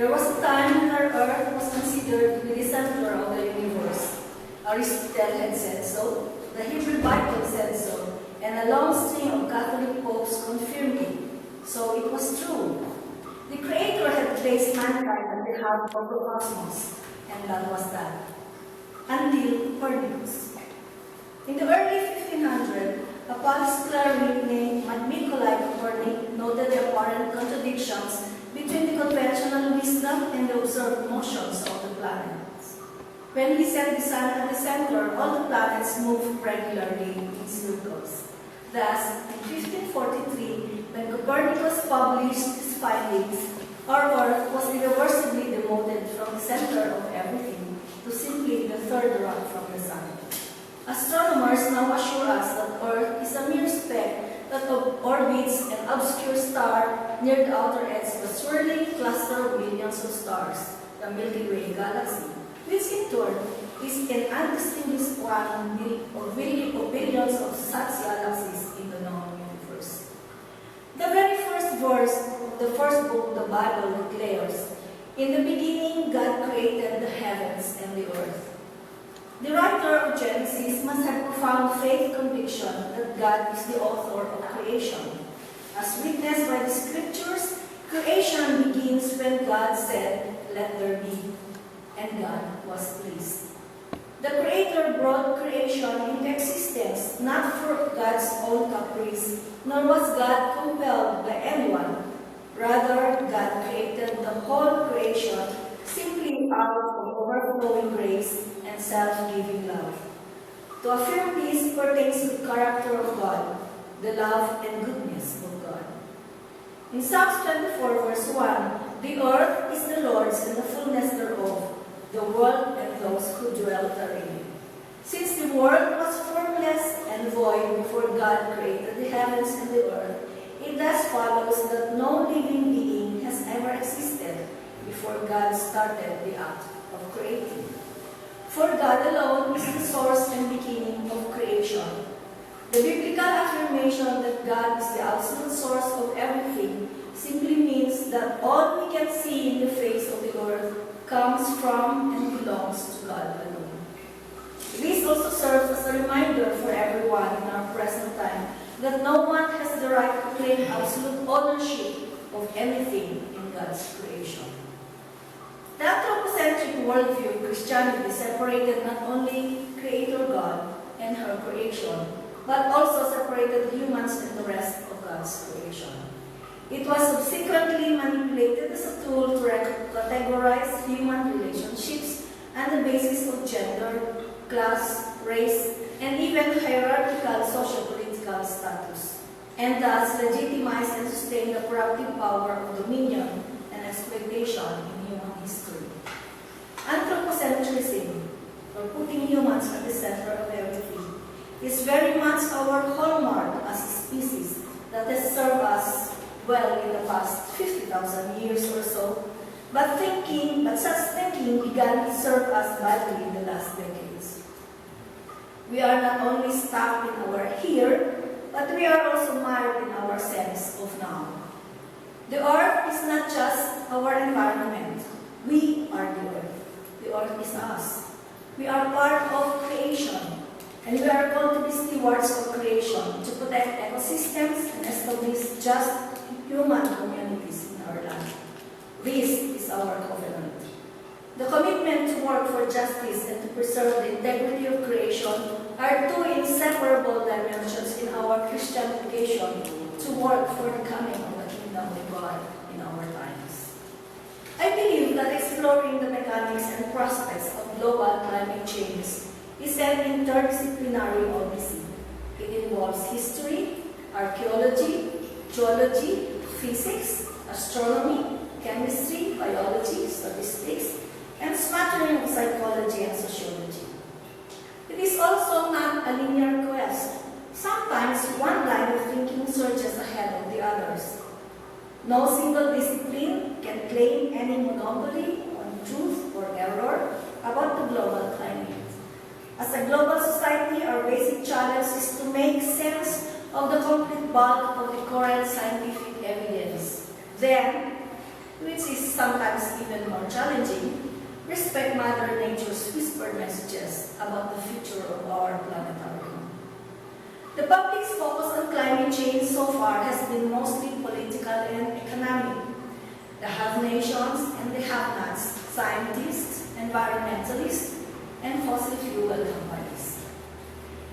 There was a time when our Earth was considered to be the center of the universe. Aristotle had said so, the Hebrew Bible said so, and a long string of Catholic popes confirmed it. So it was true. The Creator had placed mankind at the heart of the cosmos, and that was that. Until Copernicus. In the early 1500s, a Polish cleric named Nikolai Copernicus noted the apparent contradictions between the conventional wisdom and the observed motions of the planets. When he set the sun at the center, all the planets moved regularly in circles. Thus, in 1543, when Copernicus published his findings, our Earth was irreversibly demoted from the center of everything to simply the third rod from the sun. Astronomers now assure us that Earth is a mere speck that orbits an obscure star near the outer edge of a swirling cluster of billions of stars, the Milky Way galaxy, which in turn is an undistinguished one of billions of such galaxies in the known universe. The very first verse of the first book of the Bible declares, "In the beginning God created the heavens and the earth." The writer of Genesis must have profound faith conviction that God is the author of creation. As witnessed by the scriptures, creation begins when God said, "Let there be," and God was pleased. The Creator brought creation into existence not for God's own caprice, nor was God compelled by anyone. Rather, God created the whole creation simply out of overflowing grace and self-giving love. To affirm this pertains to the character of God, the love and goodness of God. In Psalms 24, verse 1, "The earth is the Lord's and the fullness thereof, the world and those who dwell therein." Since the world was formless and void before God created the heavens and the earth, it thus follows that no living being has ever existed before God started the act of creating. For God alone is the source and beginning of creation. The biblical affirmation that God is the absolute source of everything simply means that all we can see in the face of the earth comes from and belongs to God alone. This also serves as a reminder for everyone in our present time that no one has the right to claim absolute ownership of anything in God's creation. The anthropocentric worldview of Christianity separated not only Creator God and her creation, but also separated humans and the rest of God's creation. It was subsequently manipulated as a tool to categorize human relationships on the basis of gender, class, race, and even hierarchical socio-political status, and thus legitimize and sustain the corrupting power of dominion and exploitation in human history. Anthropocentrism, or putting humans at the center of everything, is very much our hallmark as a species that has served us well in the past 50,000 years or so, but such thinking began to serve us badly in the last decades. We are not only stuck in our here, but we are also mired in our sense of now. The earth is not just our environment. We are the earth. The earth is us. We are part of creation, and we are called to be stewards of creation to protect ecosystems and establish just human communities in our land. This is our covenant. The commitment to work for justice and to preserve the integrity of creation are two inseparable dimensions in our Christian vocation to work for the coming of the kingdom of God in our times. I believe that exploring the mechanics and prospects of global climate change is an interdisciplinary odyssey. It involves history, archaeology, geology, physics, astronomy, chemistry, biology, statistics, and smattering of psychology and sociology. It is also not a linear quest. Sometimes one line of thinking surges ahead of the others. No single discipline can claim any monopoly on truth or error about the global climate. As a global society, our basic challenge is to make sense of the complete bulk of the current scientific evidence. Then, which is sometimes even more challenging, respect Mother Nature's whispered messages about the future of our planetary home. The public's focus on climate change so far has been mostly political and economic. The have nations and the have-nots, scientists, environmentalists, and fossil fuel companies.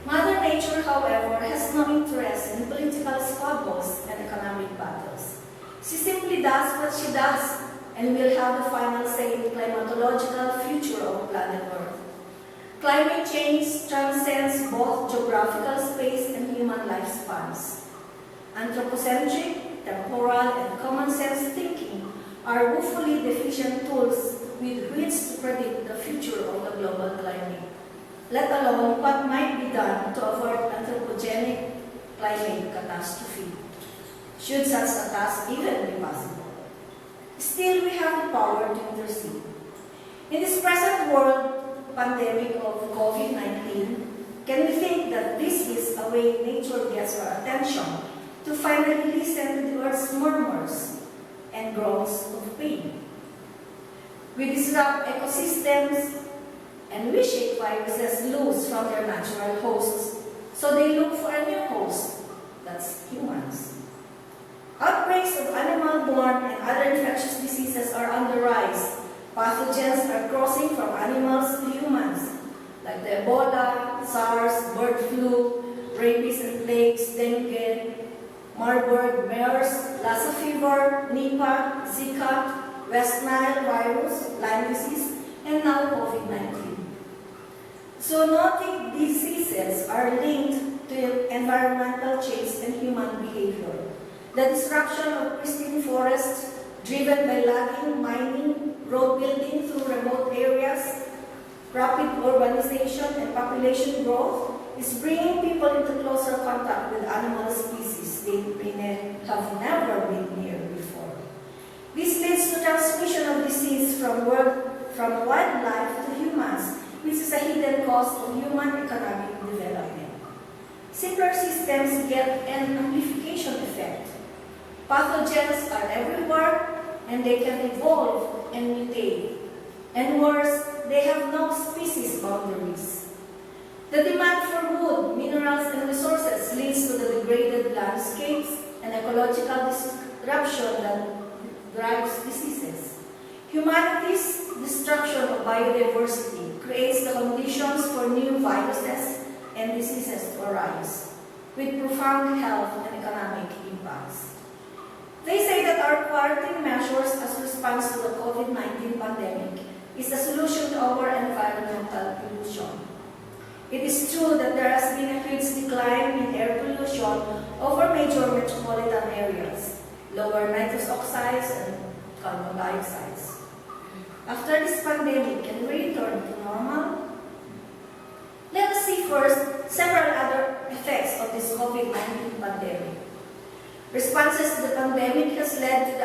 Mother Nature, however, has no interest in political squabbles and economic battles. She simply does what she does and will have the final say in the climatological future of planet Earth. Climate change transcends both geographical space and human lifespans. Anthropocentric, temporal, and common sense thinking are woefully deficient tools with which to predict the future of the global climate, let alone what might be done to avoid anthropogenic climate catastrophe, should such a task even be possible. Still, we have the power to intercede. In this present world pandemic of COVID-19, can we think that this is a way nature gets our attention to finally listen to the Earth's murmurs and groans of pain? We disrupt ecosystems and we shake viruses loose from their natural hosts, so they look for a new host, that's humans. Outbreaks of animal-borne and other infectious diseases are on the rise. Pathogens are crossing from animals to humans, like the Ebola, SARS, bird flu, rabies and plagues, dengue, Marburg, MERS, Lassa fever, Nipah, Zika, West Nile virus, Lyme disease, and now COVID-19. Zoonotic diseases are linked to environmental change and human behavior. The disruption of pristine forests driven by logging, mining, road building through remote areas, rapid urbanization, and population growth is bringing people into closer contact with animal species they may have never been near before. This leads to transmission of disease from wildlife to humans, which is a hidden cost of human economic development. Simpler systems get an amplification effect. Pathogens are everywhere, and they can evolve and mutate. And worse, they have no species boundaries. The demand for wood, minerals, and resources leads to the degraded landscapes and ecological disruption that drives diseases. Humanity's destruction of biodiversity creates the conditions for new viruses and diseases to arise, with profound health and economic impacts. They say that our quarantine measures as response to the COVID-19 pandemic is a solution to our environmental pollution. It is true that there has been a huge decline in air pollution over major metropolitan areas, lower nitrous oxides and carbon dioxide. After this pandemic, can we return to normal? Let us see first several other effects of this COVID-19 pandemic. Responses to the pandemic has led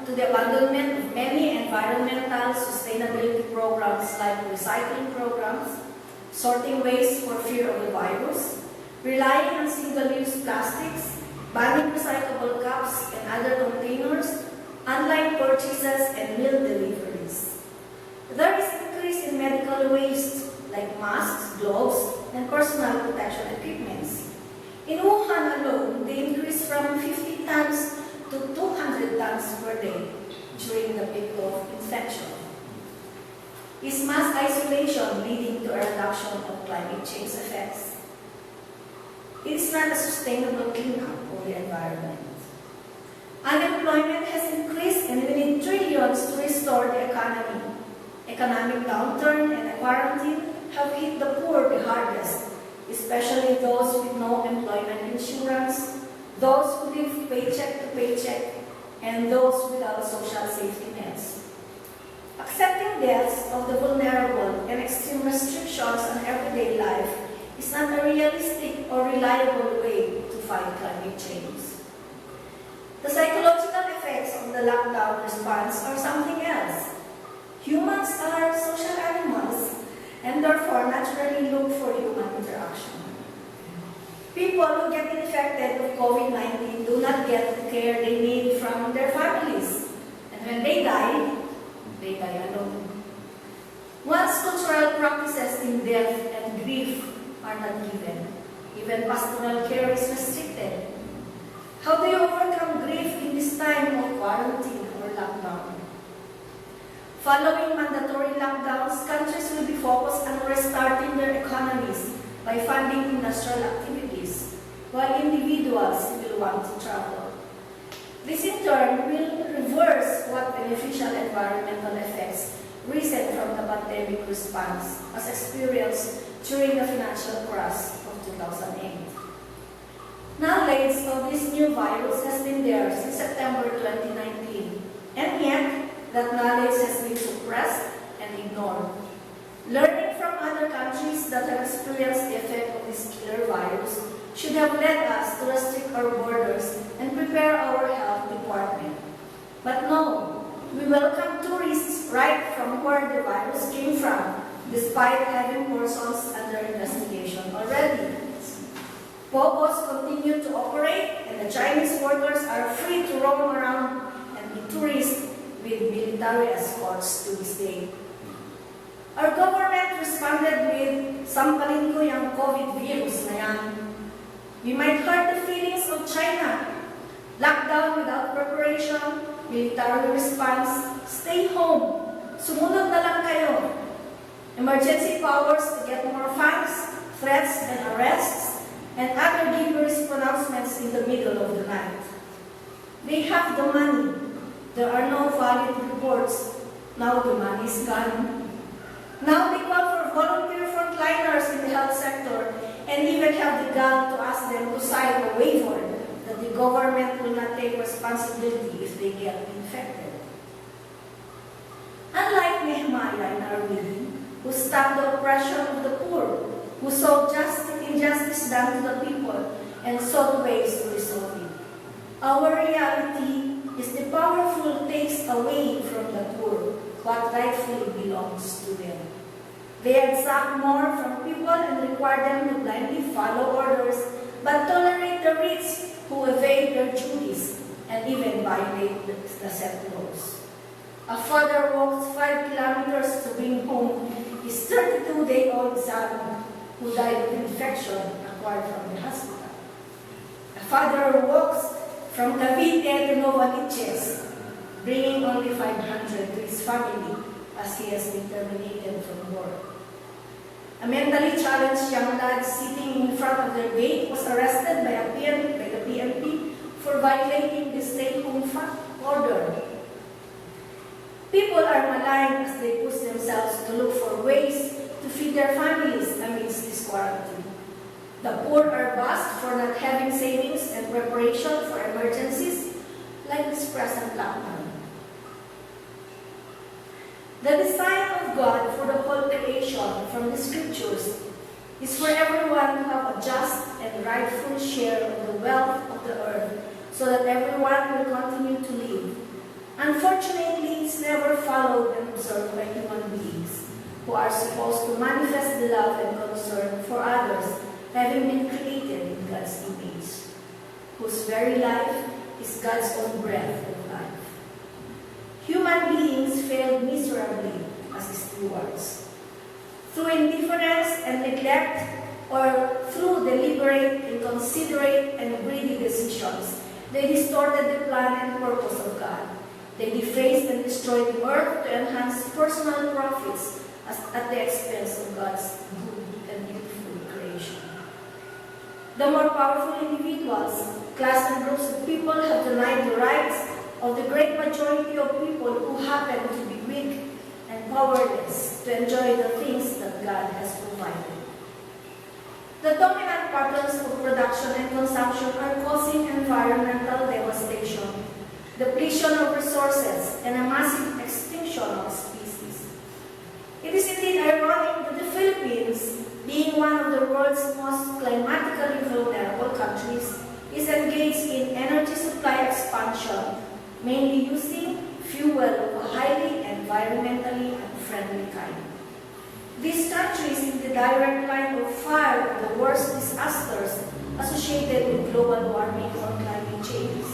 to the abandonment of many environmental sustainability programs like recycling programs, sorting waste for fear of the virus, relying on single-use plastics, banning recyclable cups and other containers, online purchases, and meal deliveries. There is increase in medical waste like masks, gloves, and personal protection equipments. In Wuhan alone, they increased from 50 tons to 200 tons per day during the peak of infection. Is mass isolation leading to a reduction of climate change effects? It is not a sustainable cleanup of the environment. Unemployment has increased and we need trillions to restore the economy. Economic downturn and a quarantine have hit the poor the hardest, especially those with no employment insurance, those who live paycheck to paycheck, and those without social safety nets. Accepting deaths of the vulnerable and extreme restrictions on everyday life is not a realistic or reliable way to fight climate change. The psychological effects of the lockdown response are something else. Humans are social animals and therefore naturally look for human interaction. People who get infected with COVID-19 do not get the care they need from their families. And when they may die alone. One's cultural practices in death and grief are not given. Even pastoral care is restricted. How do you overcome grief in this time of quarantine or lockdown? Following mandatory lockdowns, countries will be focused on restarting their economies by funding industrial activities, while individuals will want to travel. This in turn will reverse what beneficial environmental effects recent from the pandemic response as experienced during the financial crash of 2008. Knowledge of this new virus has been there since September 2019, and yet that knowledge has been suppressed and ignored. Learning from other countries that have experienced the effect of this killer virus should have led us to restrict our borders and prepare our health department. But no, we welcome tourists right from where the virus came from, despite having persons under investigation already. Bobos continue to operate, and the Chinese workers are free to roam around and be tourists with military escorts to this day. Our government responded with sampling ko yung COVID virus na yan. We might hurt the feelings of China. Lockdown without preparation, military response, stay home. Sumunod na lang kayo. Emergency powers to get more funds, threats and arrests, and other dangerous pronouncements in the middle of the night. They have the money. There are no valid reports. Now the money is gone. Now they call for volunteer frontliners in the health sector and even have the gall to ask them to sign a waiver that the government will not take responsibility if they get infected. Unlike Nehemiah in our reading, who stopped the oppression of the poor, who saw injustice done to the people and sought ways to resolve it. Our reality is the powerful takes away from the poor what rightfully belongs to them. They exact more from people and require them to blindly follow orders, but tolerate the rich who evade their duties and even violate the set laws. A father walks 5 kilometers to bring home his 32-day-old son who died of infection acquired from the hospital. A father walks from Cavite to Novaliches, bringing only 500 to his family as he has been terminated from work. A mentally challenged young lad sitting in front of their gate was arrested by the PNP for violating the stay-home order. People are maligned as they push themselves to look for ways to feed their families amidst this quarantine. The poor are bashed for not having savings and preparation for emergencies like this present lockdown. The design of God for the whole creation from the scriptures is for everyone to have a just and rightful share of the wealth of the earth so that everyone will continue to live. Unfortunately, it's never followed and observed by human beings who are supposed to manifest the love and concern for others, having been created in God's image, whose very life is God's own breath of life. Human beings failed miserably as stewards. Through indifference and neglect, or through deliberate, inconsiderate, and greedy decisions, they distorted the plan and purpose of God. They defaced and destroyed the earth to enhance personal profits at the expense of God's good and beautiful creation. The more powerful individuals, class and groups of people have denied the rights of the great majority of people who happen to be weak and powerless to enjoy the things that God has provided. The dominant patterns of production and consumption are causing environmental devastation, depletion of resources, and a massive extinction of species. It is indeed ironic that the Philippines, being one of the world's most climatically vulnerable countries, is engaged in energy supply expansion, mainly using fuel of a highly environmentally unfriendly kind. This country is in the direct line of fire of the worst disasters associated with global warming or climate change.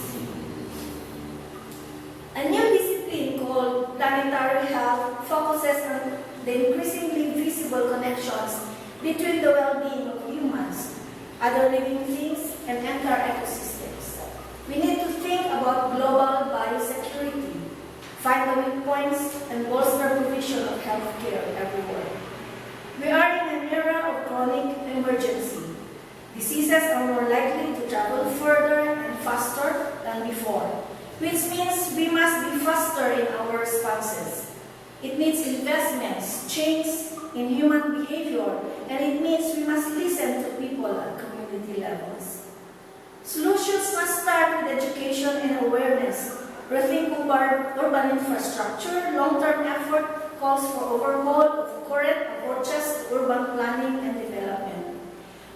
A new discipline called planetary planetary health focuses on the increasingly visible connections between the well-being of humans, other living things, and entire ecosystems. We need to think about global biosecurity, find the weak points, and bolster provision of health care everywhere. We are in an era of chronic emergency. Diseases are more likely to travel further and faster than before, which means we must be faster in our responses. It needs investments, change in human behavior, and it means we must listen to people at community levels. Solutions must start with education and awareness, rethink urban infrastructure, long-term effort calls for overhaul of current approaches to urban planning and development.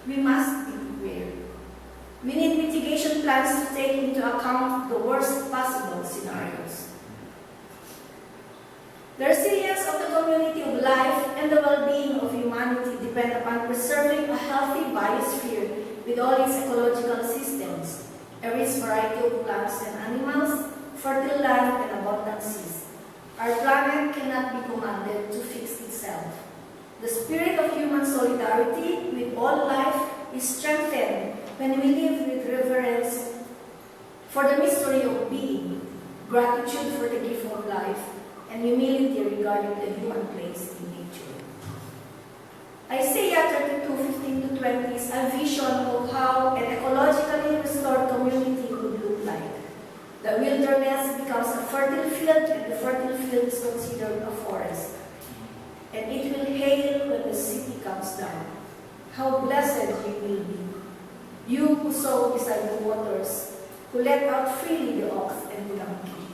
We must be prepared. We need mitigation plans to take into account the worst possible scenarios. The resilience of the community of life and the well-being of humanity depend upon preserving a healthy biosphere with all its ecological systems, a rich variety of plants and animals, fertile land, and abundant seas. Our planet cannot be commanded to fix itself. The spirit of human solidarity with all life is strengthened when we live with reverence for the mystery of being, gratitude for the gift of life, and humility regarding the human place in nature. Isaiah 32:15-20 is a vision of how an ecologically restored community would look like. The wilderness becomes a fertile field, and the fertile field is considered a forest. And it will hail when the city comes down. How blessed you will be, you who sow beside the waters, who let out freely the ox and the donkey.